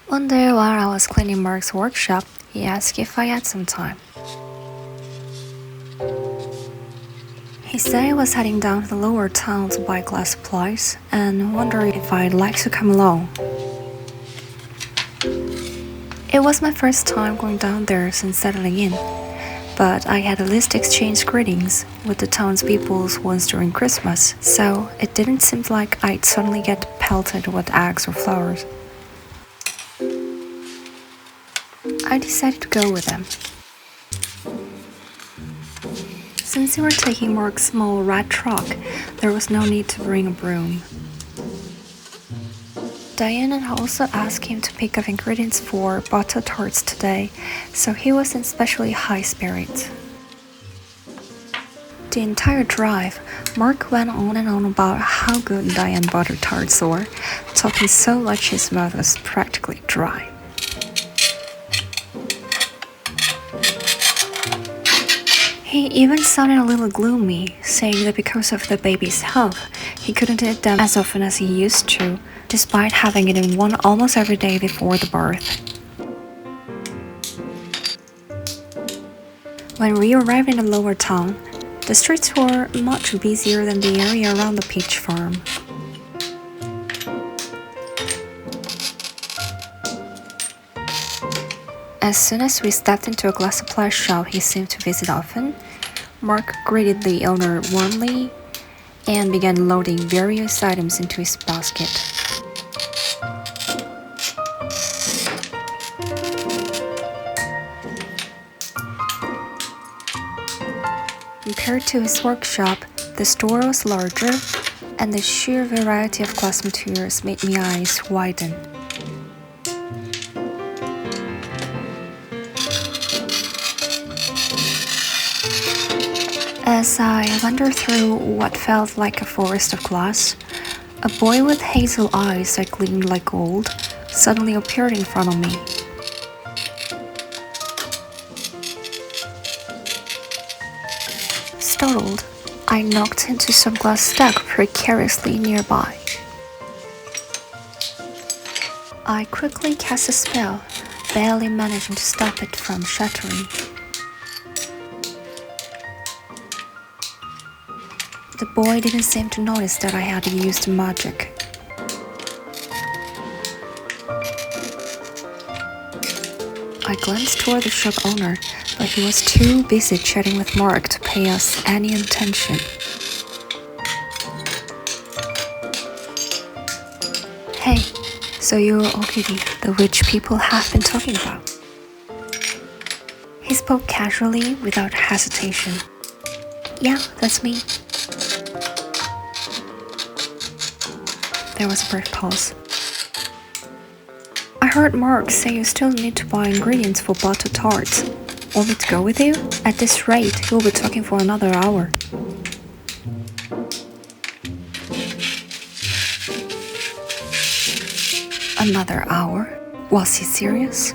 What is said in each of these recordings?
One day while I was cleaning Mark's workshop, he asked if I had some time. He said he was heading down to the lower town to buy glass supplies and wondered if I'd like to come along. It was my first time going down there since settling in, but I had at least exchanged greetings with the townspeople once during Christmas, so it didn't seem like I'd suddenly get pelted with eggs or flowers. I decided to go with them. Since we were taking Mark's small red truck, there was no need to bring a broom. Diane had also asked him to pick up ingredients for butter tarts today, so he was in especially high spirits. The entire drive, Mark went on and on about how good Diane butter tarts were, talking so much his mouth was practically dry. He even sounded a little gloomy, saying that because of the baby's health, he couldn't eat them as often as he used to, despite having eaten one almost every day before the birth. When we arrived in the lower town, the streets were much busier than the area around the peach farm. As soon as we stepped into a glass supply shop he seemed to visit often, Mark greeted the owner warmly and began loading various items into his basket. Compared to his workshop, the store was larger, and the sheer variety of glass materials made my eyes widen. As I wandered through what felt like a forest of glass, a boy with hazel eyes that gleamed like gold suddenly appeared in front of me. Startled, I knocked into some glass stuck precariously nearby. I quickly cast a spell, barely managing to stop it from shattering. The boy didn't seem to notice that I had used magic. I glanced toward the shop owner, but he was too busy chatting with Mark to pay us any attention. Hey, so you're Okiri, the witch people have been talking about. He spoke casually, without hesitation. Yeah, that's me. There was a brief pause. I heard Mark say you still need to buy ingredients for butter tarts. Want me to go with you? At this rate, he'll be talking for another hour. Another hour? Was he serious?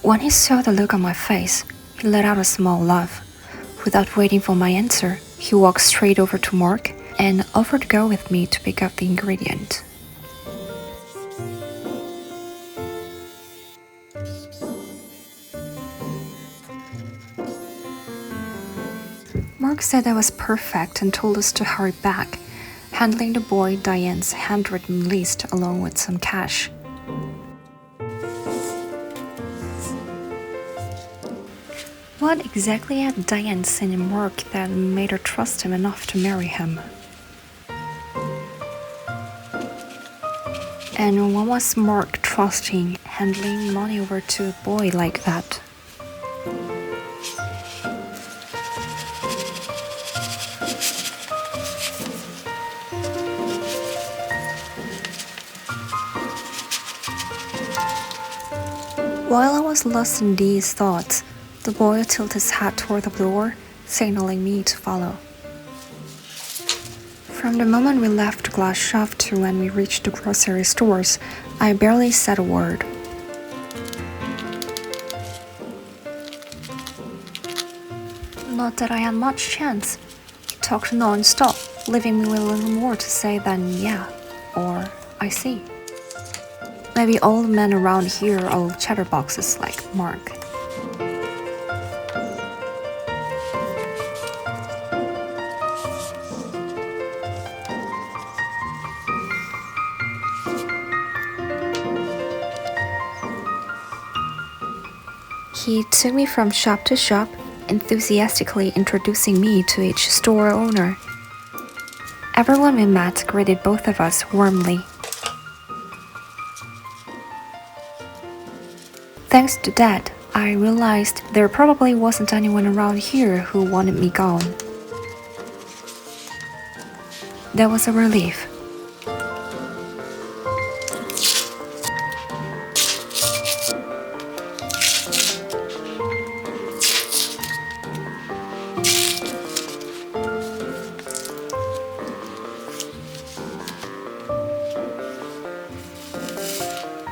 When he saw the look on my face, he let out a small laugh. Without waiting for my answer, he walked straight over to Mark and offered to go with me to pick up the ingredient. Mark said that was perfect and told us to hurry back, handing the boy Diane's handwritten list along with some cash. What exactly had Diane seen in Mark that made her trust him enough to marry him? And what was Mark trusting handing money over to a boy like that? While I was lost in these thoughts, the boy tilted his head toward the door, signaling me to follow. From the moment we left the glass shop to when we reached the grocery stores, I barely said a word. Not that I had much chance. He talked non-stop, leaving me with a little more to say than yeah or I see. Maybe all the men around here are all chatterboxes like Mark. He took me from shop to shop, enthusiastically introducing me to each store owner. Everyone we met greeted both of us warmly. Thanks to that, I realized there probably wasn't anyone around here who wanted me gone. That was a relief.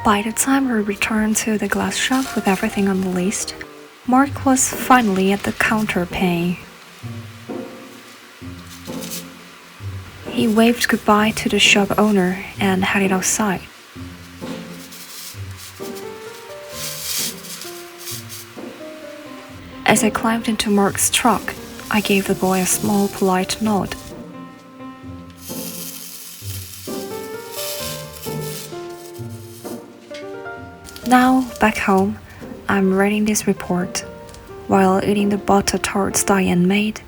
By the time we returned to the glass shop with everything on the list, Mark was finally at the counter paying. He waved goodbye to the shop owner and headed outside. As I climbed into Mark's truck, I gave the boy a small, polite nod. Now, back home, I'm writing this report while eating the butter tarts Diane made,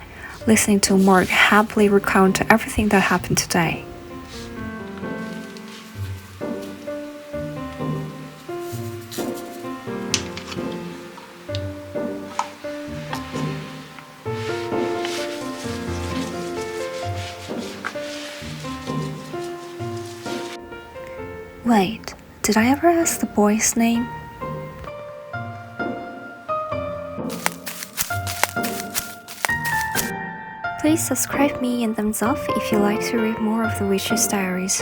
listening to Mark happily recount everything that happened today. Wait, did I ever ask the boy's name? Please subscribe me and thumbs up if you like to read more of the Witch's Diaries.